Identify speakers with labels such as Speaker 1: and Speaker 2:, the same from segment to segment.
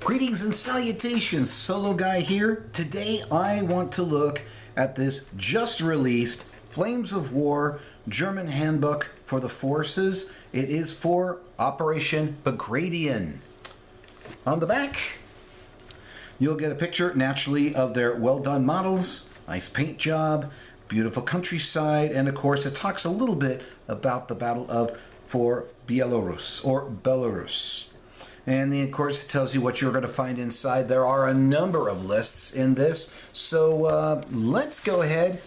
Speaker 1: Greetings and salutations, Solo Guy here. Today I want to look at this just released Flames of War German Handbook for the Forces. It is for Operation Bagration. On the back, you'll get a picture naturally of their well done models, nice paint job, beautiful countryside, and of course it talks a little bit about the Battle of for Belarus. And then, of course, it tells you what you're going to find inside. There are a number of lists in this. So let's go ahead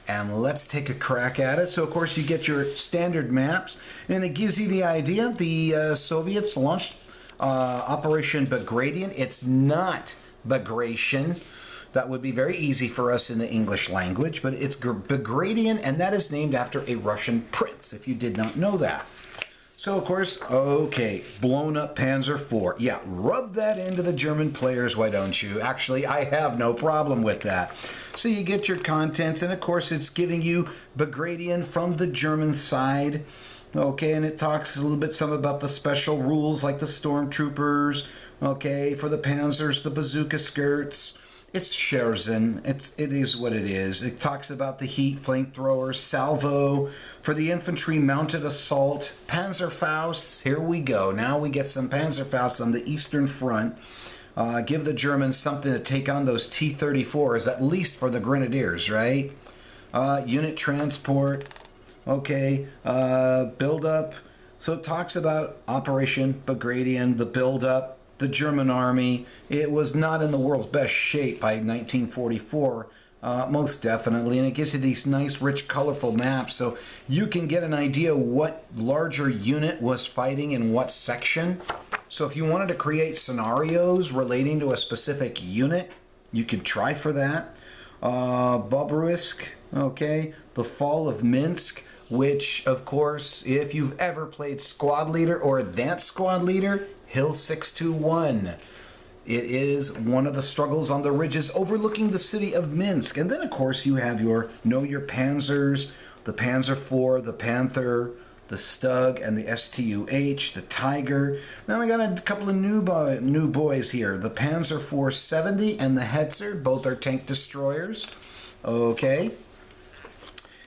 Speaker 1: and let's take a crack at it. So, of course, you get your standard maps. And it gives you the idea. The Soviets launched Operation Bagration. It's not Bagration. That would be very easy for us in the English language. But it's Bagration, and that is named after a Russian prince, if you did not know that. So, of course, okay, blown up Panzer IV. Yeah, rub that into the German players, why don't you? Actually, I have no problem with that. So you get your contents, and of course, it's giving you Bagration from the German side. Okay, and it talks a little bit some about the special rules, like the stormtroopers, okay, for the panzers, the bazooka skirts. It's Scherzen. It is what it is. It talks about the heat flamethrowers, salvo for the infantry mounted assault, Panzerfausts. Here we go. Now we get some Panzerfausts on the Eastern Front. Give the Germans something to take on those T-34s, at least for the Grenadiers, right? Unit transport. Okay. Build up. So it talks about Operation Bagration, the build up. The German army, it was not in the world's best shape by 1944, most definitely, and it gives you these nice, rich, colorful maps, so you can get an idea what larger unit was fighting in what section. So if you wanted to create scenarios relating to a specific unit, you could try for that. Bobruisk, okay, the fall of Minsk, which, of course, if you've ever played Squad Leader or Advanced Squad Leader, Hill 621. It is one of the struggles on the ridges overlooking the city of Minsk. And then, of course, you have your Know Your Panzers, the Panzer IV, the Panther, the Stug, and the STUH, the Tiger. Now we got a couple of new boys here. The Panzer 470 and the Hetzer, both are tank destroyers. Okay.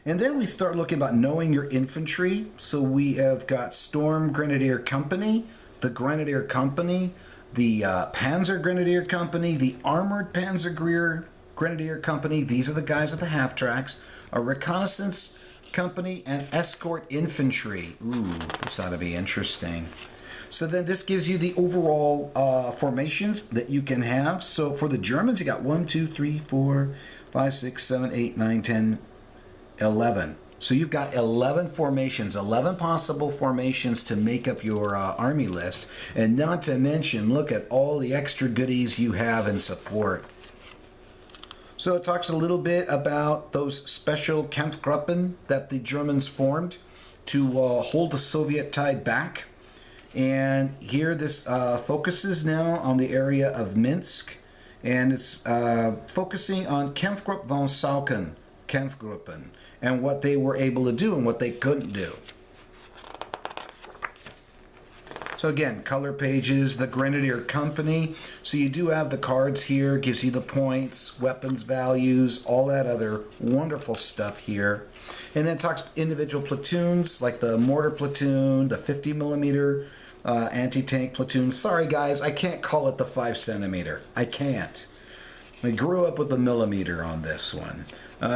Speaker 1: And then we start looking about knowing your infantry. So we have got Storm Grenadier Company, the Grenadier Company, the Panzer Grenadier Company, the Armored Panzer Grenadier Company. These are the guys at the half tracks. A Reconnaissance Company and Escort Infantry. Ooh, this ought to be interesting. So then this gives you the overall formations that you can have. So for the Germans, you got 1, 2, 3, 4, 5, 6, 7, 8, 9, 10, 11. So you've got 11 formations, 11 possible formations to make up your army list. And not to mention, look at all the extra goodies you have in support. So it talks a little bit about those special Kampfgruppen that the Germans formed to hold the Soviet tide back. And here this focuses now on the area of Minsk. And it's focusing on Kampfgruppe von Sauken, Kampfgruppen, and what they were able to do and what they couldn't do. So again, color pages, the Grenadier Company. So you do have the cards here, gives you the points, weapons values, all that other wonderful stuff here. And then it talks individual platoons, like the mortar platoon, the 50 millimeter anti-tank platoon. Sorry guys, I can't call it the 5 centimeter. I can't. I grew up with the millimeter on this one.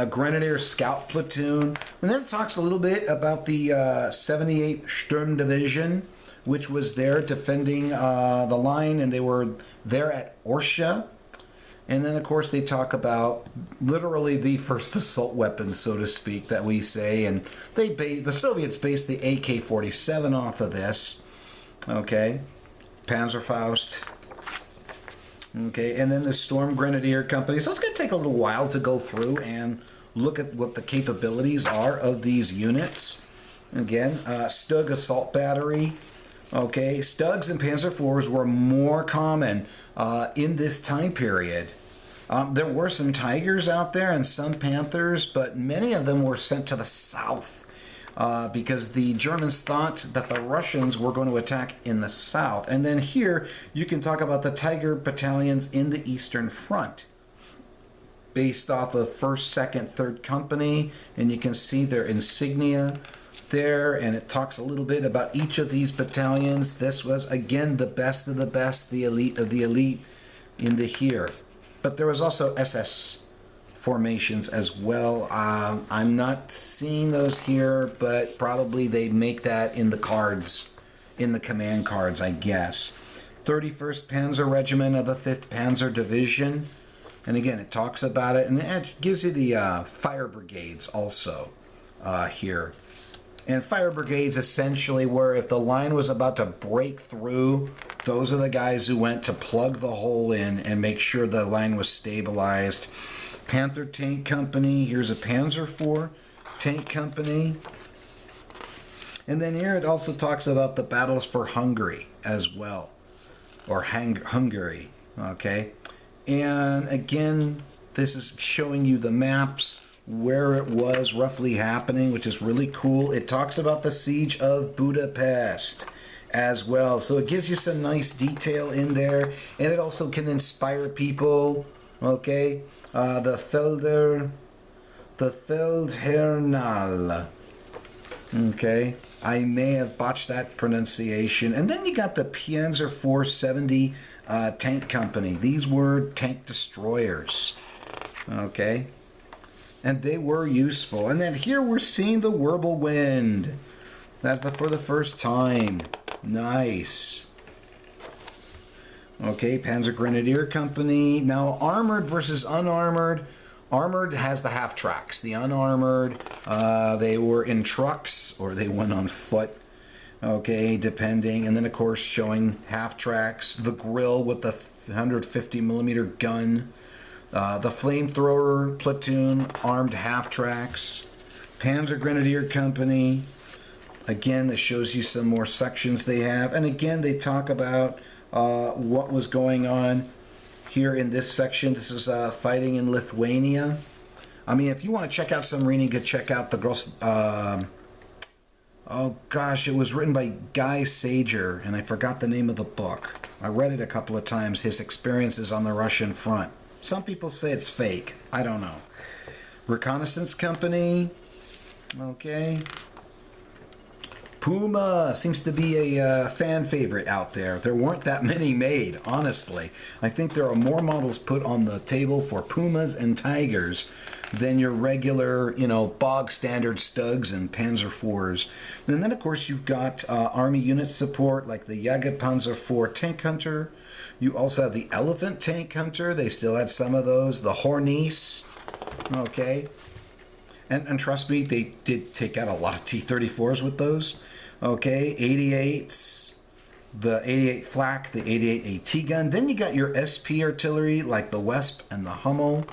Speaker 1: Grenadier Scout Platoon. And then it talks a little bit about the 78th Sturm Division, which was there defending the line, and they were there at Orsha. And then, of course, they talk about literally the first assault weapon, so to speak, that we say. And the Soviets based the AK-47 off of this. Okay. Panzerfaust. Okay, and then the Storm Grenadier Company. So it's going to take a little while to go through and look at what the capabilities are of these units. Again, Stug Assault Battery. Okay, Stugs and Panzer IVs were more common in this time period. There were some Tigers out there and some Panthers, but many of them were sent to the south because the Germans thought that the Russians were going to attack in the south. And then here you can talk about the Tiger battalions in the Eastern Front, based off of 1st, 2nd, 3rd Company, and you can see their insignia there, and it talks a little bit about each of these battalions. This was, again, the best of the best, the elite of the elite in the here. But there was also SS formations as well. I'm not seeing those here, but probably they make that in the cards, in the command cards, I guess. 31st Panzer Regiment of the 5th Panzer Division. And again, it talks about it, and it gives you the fire brigades also here. And fire brigades essentially were, if the line was about to break through, those are the guys who went to plug the hole in and make sure the line was stabilized. Panther Tank Company, here's a Panzer IV Tank Company. And then here it also talks about the battles for Hungary as well, or Hungary, okay? And again, this is showing you the maps, where it was roughly happening, which is really cool. It talks about the siege of Budapest as well. So it gives you some nice detail in there, and it also can inspire people, okay? The Feldherrnal, okay? I may have botched that pronunciation. And then you got the Panzer 470 Tank Company. These were tank destroyers, okay? And they were useful. And then here we're seeing the Wirbelwind. That's for the first time. Nice. Okay, Panzer Grenadier Company. Now, armored versus unarmored. Armored has the half tracks. The unarmored, they were in trucks or they went on foot. Okay, depending. And then, of course, showing half tracks. The grill with the 150 millimeter gun. The flamethrower platoon, armed half tracks. Panzer Grenadier Company. Again, this shows you some more sections they have. And again, they talk about what was going on here in this section. This is fighting in Lithuania. I mean, if you want to check out some reading, you could check out the Gross... oh gosh, it was written by Guy Sager, and I forgot the name of the book. I read it a couple of times, his experiences on the Russian front. Some people say it's fake. I don't know. Reconnaissance Company. Okay. Puma seems to be a fan favorite out there. There weren't that many made, honestly. I think there are more models put on the table for Pumas and Tigers than your regular, you know, bog standard Stugs and Panzer IVs. And then, of course, you've got Army unit support like the Jagdpanzer IV Tank Hunter. You also have the Elephant Tank Hunter. They still had some of those. The Hornice. Okay. And trust me, they did take out a lot of T-34s with those. Okay, 88s, the 88 Flak, the 88 AT gun. Then you got your SP artillery like the Wesp and the Hummel.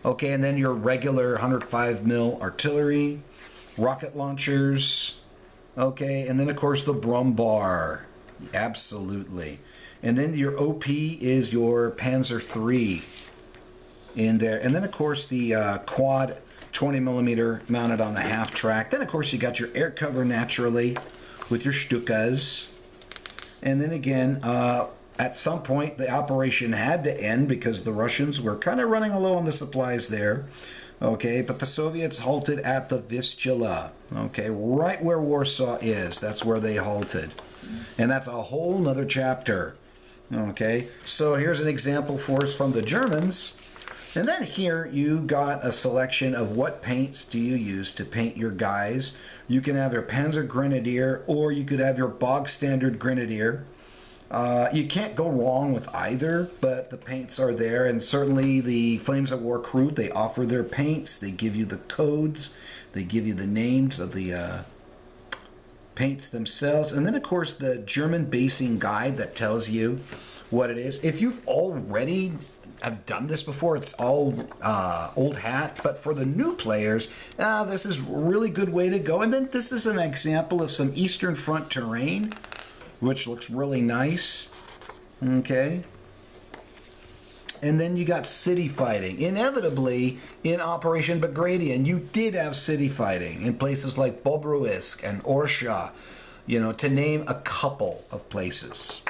Speaker 1: Okay, and then your regular 105 mil artillery, rocket launchers. Okay, and then of course the Brummbär. Absolutely. And then your OP is your Panzer III in there. And then of course the quad 20 millimeter mounted on the half track. Then of course you got your air cover naturally with your Stukas. And then again, at some point the operation had to end because the Russians were kind of running low on the supplies there. Okay, but the Soviets halted at the Vistula. Okay, right where Warsaw is. That's where they halted. And that's a whole nother chapter. Okay, so here's an example for us from the Germans. And then here you got a selection of what paints do you use to paint your guys. You can have your Panzer Grenadier or you could have your bog standard Grenadier. You can't go wrong with either, but the paints are there. And certainly the Flames of War crew, they offer their paints. They give you the codes. They give you the names of the paints themselves. And then, of course, the German basing guide that tells you what it is. If you've already have done this before, it's all old hat, but for the new players, this is a really good way to go. And then this is an example of some Eastern Front terrain, which looks really nice. Okay. And then you got city fighting. Inevitably, in Operation Bagration, you did have city fighting in places like Bobruisk and Orsha, you know, to name a couple of places.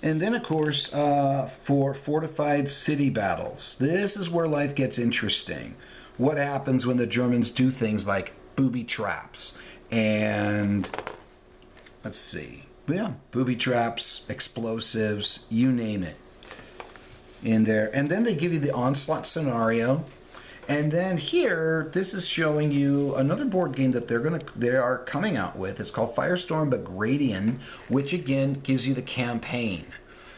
Speaker 1: And then, of course, for fortified city battles, this is where life gets interesting. What happens when the Germans do things like booby traps and, let's see, yeah, booby traps, explosives, you name it, in there. And then they give you the onslaught scenario. And then here, this is showing you another board game that they are coming out with. It's called Firestorm Bagration, which again gives you the campaign.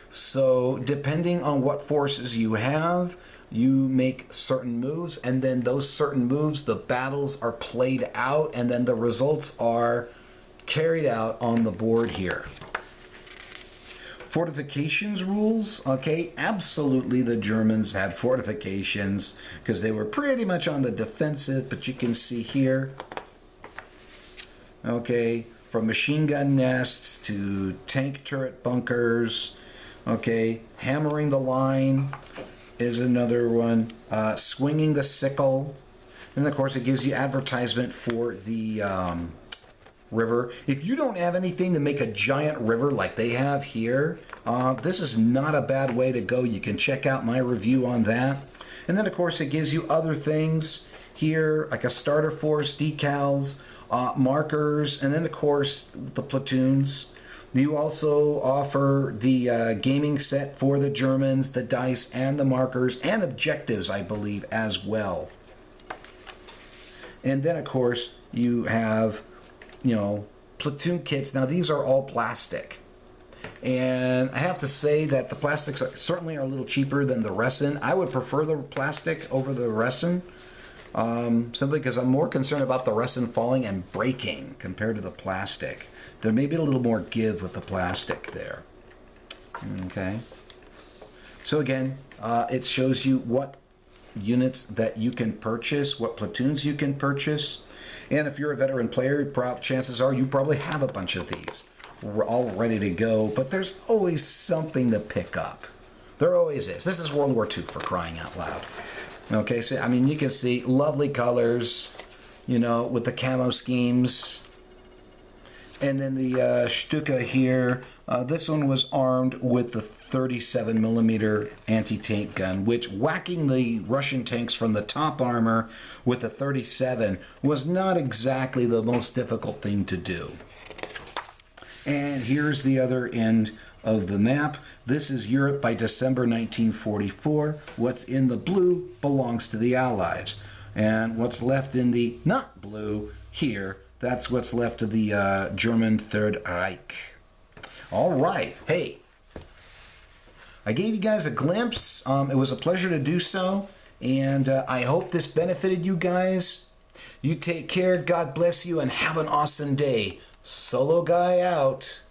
Speaker 1: So depending on what forces you have, you make certain moves, and then those certain moves, the battles are played out, and then the results are carried out on the board here. Fortifications rules, okay, absolutely the Germans had fortifications because they were pretty much on the defensive, but you can see here, okay, from machine gun nests to tank turret bunkers, okay, hammering the line is another one, swinging the sickle, and of course it gives you advertisement for the river. If you don't have anything to make a giant river like they have here, this is not a bad way to go. You can check out my review on that. And then of course it gives you other things here, like a starter force, decals, markers, and then of course the platoons. You also offer the gaming set for the Germans, the dice and the markers, and objectives, I believe, as well. And then of course you have, you know, platoon kits. Now these are all plastic, and I have to say that the plastics certainly are a little cheaper than the resin. I would prefer the plastic over the resin, simply because I'm more concerned about the resin falling and breaking compared to the plastic. There may be a little more give with the plastic there. Okay, so again, it shows you what units that you can purchase, what platoons you can purchase. And if you're a veteran player, chances are you probably have a bunch of these. We're all ready to go, but there's always something to pick up. There always is. This is World War II, for crying out loud. Okay, so I mean, you can see lovely colors, you know, with the camo schemes. And then the Stuka here, this one was armed with the 37mm anti-tank gun, which whacking the Russian tanks from the top armor with the 37 was not exactly the most difficult thing to do. And here's the other end of the map. This is Europe by December 1944. What's in the blue belongs to the Allies. And what's left in the not blue here, that's what's left of the German Third Reich. All right. Hey, I gave you guys a glimpse. It was a pleasure to do so, and I hope this benefited you guys. You take care, God bless you, and have an awesome day. Solo Guy out.